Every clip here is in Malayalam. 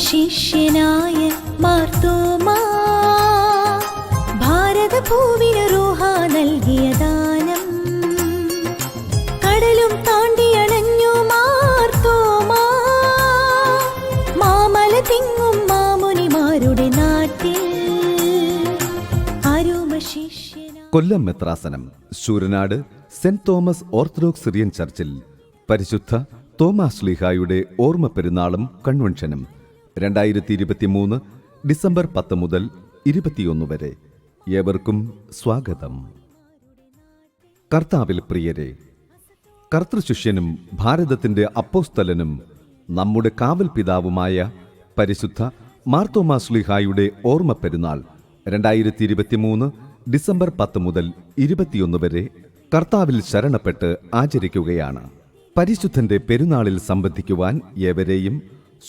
ശിഷ്യനായ മാർത്തോമാ ഭാരതഭൂവിന് റൂഹ നൽകിയ ദാനം കടലും താണ്ടിയണഞ്ഞു മാർത്തോമാ മാമല തിങ്ങും മാമുനിമാരുടെ നാട്ടിൽ കൊല്ലം മെത്രാസനം Sooranad Saint Thomas Orthodox Syrian ചർച്ചിൽ പരിശുദ്ധ തോമാസ് ശ്ലീഹായുടെ ഓർമ്മ പെരുന്നാളും കൺവെൻഷനും 2023 ഡിസംബർ 10 മുതൽ 21 വരെ. ഏവർക്കും സ്വാഗതം. കർത്താവിൽ പ്രിയരെ, കർത്തൃശിഷ്യനും ഭാരതത്തിന്റെ അപ്പോസ്തലനും നമ്മുടെ കാവൽ പിതാവുമായ പരിശുദ്ധ മാർത്തോമാ ശ്ലീഹായുടെ ഓർമ്മ പെരുന്നാൾ 2023 ഡിസംബർ 10 മുതൽ 21 വരെ കർത്താവിൽ ശരണപ്പെട്ട് ആചരിക്കുകയാണ്. പരിശുദ്ധന്റെ പെരുന്നാളിൽ സംബന്ധിക്കുവാൻ ഏവരെയും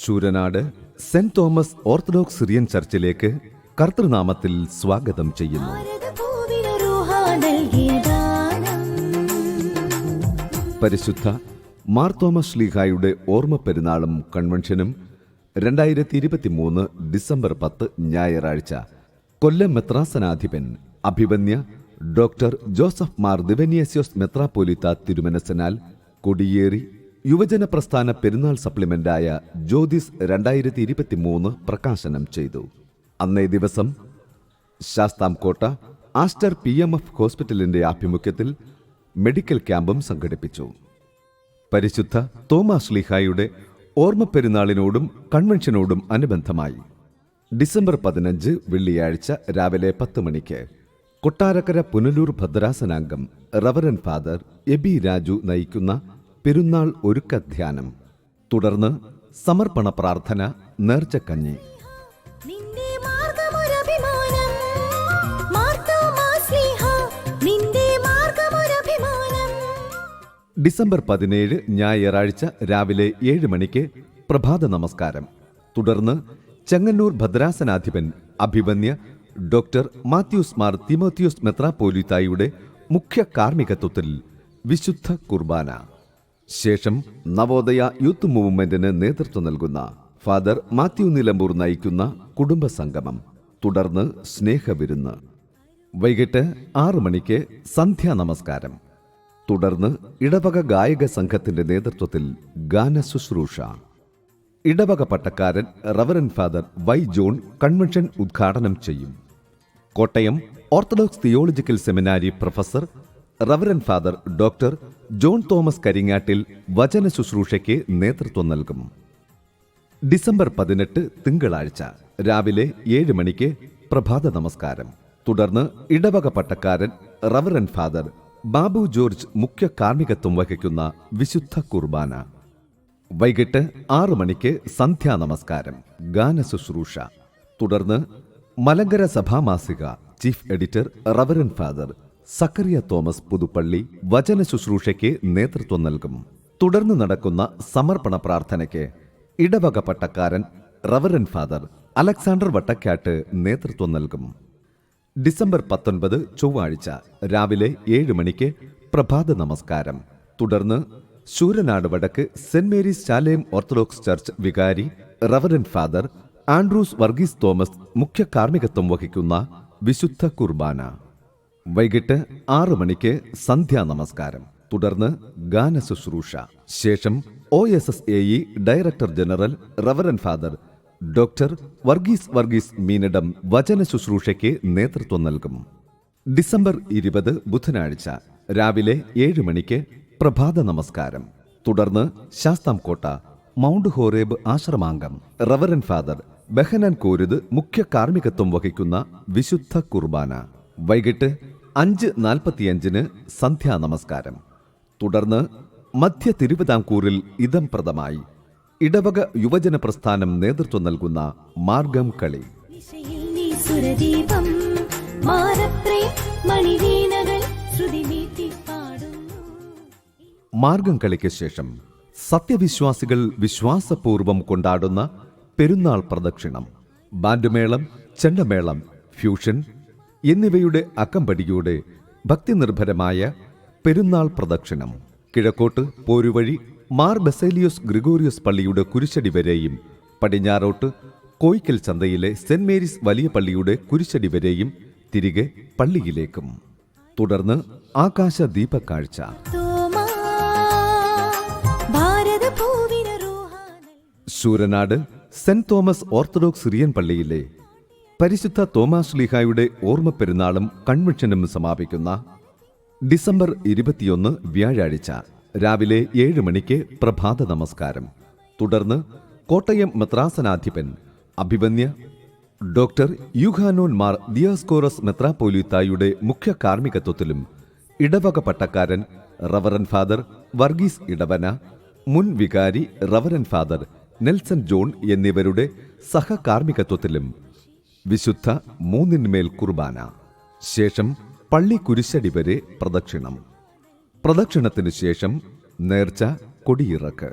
Sooranad Saint Thomas Orthodox Syrian ചർച്ചിലേക്ക് കർത്തൃനാമത്തിൽ സ്വാഗതം ചെയ്യുന്നു. പരിശുദ്ധ മാർത്തോമാ ശ്ലീഹായുടെ ഓർമ്മ പെരുന്നാളും കൺവെൻഷനും 2023 ഡിസംബർ 10 ഞായറാഴ്ച കൊല്ലം മെത്രാസനാധിപൻ അഭിവന്യ ഡോക്ടർ ജോസഫ് മാർ ദിവന്യേസ്യോസ് മെത്രാപ്പോലിത്ത തിരുമനസ്സിനാൽ കൊടിയേറി യുവജന പ്രസ്ഥാന പെരുന്നാൾ സപ്ലിമെന്റായ ജ്യോതിസ് 2023 പ്രകാശനം ചെയ്തു. അന്നേ ദിവസം ശാസ്താംകോട്ട ആസ്റ്റർ PMF ഹോസ്പിറ്റലിന്റെ ആഭിമുഖ്യത്തിൽ മെഡിക്കൽ ക്യാമ്പും സംഘടിപ്പിച്ചു. പരിശുദ്ധ തോമാസ് ശ്ലീഹായുടെ ഓർമ്മ പെരുന്നാളിനോടും കൺവെൻഷനോടും അനുബന്ധമായി ഡിസംബർ 15 വെള്ളിയാഴ്ച രാവിലെ 10 മണിക്ക് കൊട്ടാരക്കര പുനലൂർ ഭദ്രാസനാംഗം റവറൻ ഫാദർ എബി രാജു നയിക്കുന്ന പെരുന്നാൾ ഒരുക്കധ്യാനം, തുടർന്ന് സമർപ്പണ പ്രാർത്ഥന, നേർച്ചക്കഞ്ഞി. ഡിസംബർ 17 ഞായറാഴ്ച രാവിലെ 7 മണിക്ക് പ്രഭാത നമസ്കാരം, തുടർന്ന് ചെങ്ങന്നൂർ ഭദ്രാസനാധിപൻ അഭിവന്യ ഡോക്ടർ മാത്യൂസ് മാർ തിമോത്തിയോസ് മെത്രാപ്പോലിത്തായുടെ മുഖ്യ കാർമ്മികത്വത്തിൽ വിശുദ്ധ കുർബാന. ശേഷം നവോദയ യൂത്ത് മൂവ്മെന്റിന് നേതൃത്വം നൽകുന്ന ഫാദർ മാത്യു നിലമ്പൂർ നയിക്കുന്ന കുടുംബസംഗമം, തുടർന്ന് സ്നേഹവിരുന്ന്. വൈകിട്ട് 6 മണിക്ക് സന്ധ്യാ നമസ്കാരം, തുടർന്ന് ഇടവക ഗായക സംഘത്തിന്റെ നേതൃത്വത്തിൽ ഗാനശുശ്രൂഷ. ഇടവക പട്ടക്കാരൻ reverend father Y John convention ഉദ്ഘാടനം ചെയ്യും. Kottayam Orthodox theological seminary professor reverend father doctor John Thomas Karingattil വചന ശുശ്രൂഷയ്ക്ക് നേതൃത്വം നൽകും. ഡിസംബർ 18 തിങ്കളാഴ്ച രാവിലെ 7 മണിക്ക് പ്രഭാത നമസ്കാരം, തുടർന്ന് ഇടവക പട്ടക്കാരൻ റവറൻ ഫാദർ ബാബു ജോർജ് മുഖ്യ കാർമ്മികത്വം വഹിക്കുന്ന വിശുദ്ധ കുർബാന. വൈകിട്ട് 6 മണിക്ക് സന്ധ്യാ നമസ്കാരം, ഗാനശുശ്രൂഷ, തുടർന്ന് മലങ്കര സഭാമാസിക chief editor reverend father Zachariah Thomas Puthuppally വചന ശുശ്രൂഷയ്ക്ക് നേതൃത്വം നൽകും. തുടർന്ന് നടക്കുന്ന സമർപ്പണ പ്രാർത്ഥനയ്ക്ക് ഇടവക പട്ടക്കാരൻ റവറൻ ഫാദർ അലക്സാണ്ടർ വട്ടക്കാട്ട് നേതൃത്വം നൽകും. ഡിസംബർ 19 ചൊവ്വാഴ്ച രാവിലെ 7 മണിക്ക് പ്രഭാത നമസ്കാരം, തുടർന്ന് ശൂരനാട് വടക്ക് Saint Mary's Shalem Orthodox church വികാരി reverend father Andrews Varghese Thomas മുഖ്യ കാർമ്മികത്വം വഹിക്കുന്ന വിശുദ്ധ കുർബാന. വൈകിട്ട് 6 മണിക്ക് സന്ധ്യാ നമസ്കാരം, തുടർന്ന് ഗാനശുശ്രൂഷ. ശേഷം OSSAE director general reverend father doctor Varghese Meenadom വചന ശുശ്രൂഷയ്ക്ക് നേതൃത്വം നൽകും. ഡിസംബർ 20 ബുധനാഴ്ച രാവിലെ 7 മണിക്ക് പ്രഭാത നമസ്കാരം, തുടർന്ന് ശാസ്താംകോട്ട മൗണ്ട് ഹോറേബ് ആശ്രമാംഗം റവറൻ ഫാദർ ബെഹനാൻ കോരുത് മുഖ്യ കാർമ്മികത്വം വഹിക്കുന്ന വിശുദ്ധ കുർബാന. വൈകിട്ട് 5:45 സന്ധ്യാ നമസ്കാരം, തുടർന്ന് മധ്യ തിരുവിതാംകൂറിൽ ഇദം പ്രദമായി ഇടവക യുവജന പ്രസ്ഥാനം നേതൃത്വം നൽകുന്ന മാർഗം കളി. മാർഗം കളിക്ക് ശേഷം സത്യവിശ്വാസികൾ വിശ്വാസപൂർവം കൊണ്ടാടുന്ന പെരുന്നാൾ പ്രദക്ഷിണം, ബാൻഡുമേളം, ചെണ്ടമേളം, ഫ്യൂഷൻ എന്നിവയുടെ അകമ്പടിയോടെ ഭക്തിനിർഭരമായ പെരുന്നാൾ പ്രദക്ഷിണം കിഴക്കോട്ട് പോരുവഴി മാർ ബസേലിയോസ് ഗ്രിഗോറിയോസ് പള്ളിയുടെ കുരിശടി വരെയും പടിഞ്ഞാറോട്ട് കോയിക്കൽ ചന്തയിലെ സെന്റ് മേരീസ് വലിയ പള്ളിയുടെ കുരിശടി വരെയും തിരികെ പള്ളിയിലേക്കും. തുടർന്ന് ആകാശ ദീപക്കാഴ്ച. തോമാ ഭാരതഭൂവിന് റൂഹ Sooranad Saint Thomas Orthodox Syrian പള്ളിയിലെ പരിശുദ്ധ തോമാശ്ലീഹായുടെ ഓർമ്മ പെരുന്നാളും കൺവെൻഷനും സമാപിക്കുന്ന ഡിസംബർ 21 വ്യാഴാഴ്ച രാവിലെ 7 മണിക്ക് പ്രഭാത നമസ്കാരം. തുടർന്ന് കോട്ടയം മെത്രാസനാധിപൻ അഭിവന്യ ഡോക്ടർ യുഹാനോൻ മാർ ദിയാസ്കോറസ് മെത്രാപ്പോലീത്തായുടെ മുഖ്യ കാർമ്മികത്വത്തിലും ഇടവക പട്ടക്കാരൻ റവറൻ ഫാദർ വർഗീസ് ഇടവന, മുൻ വികാരി റവറൻ ഫാദർ നെൽസൺ ജോൺ എന്നിവരുടെ സഹകാർമ്മികത്വത്തിലും വിശുദ്ധ മൂന്നിന്മേൽ കുർബാന. ശേഷം പള്ളി കുരിശടി വരെ പ്രദക്ഷിണം. പ്രദക്ഷിണത്തിനു ശേഷം നേർച്ച, കൊടിയിറക്ക്.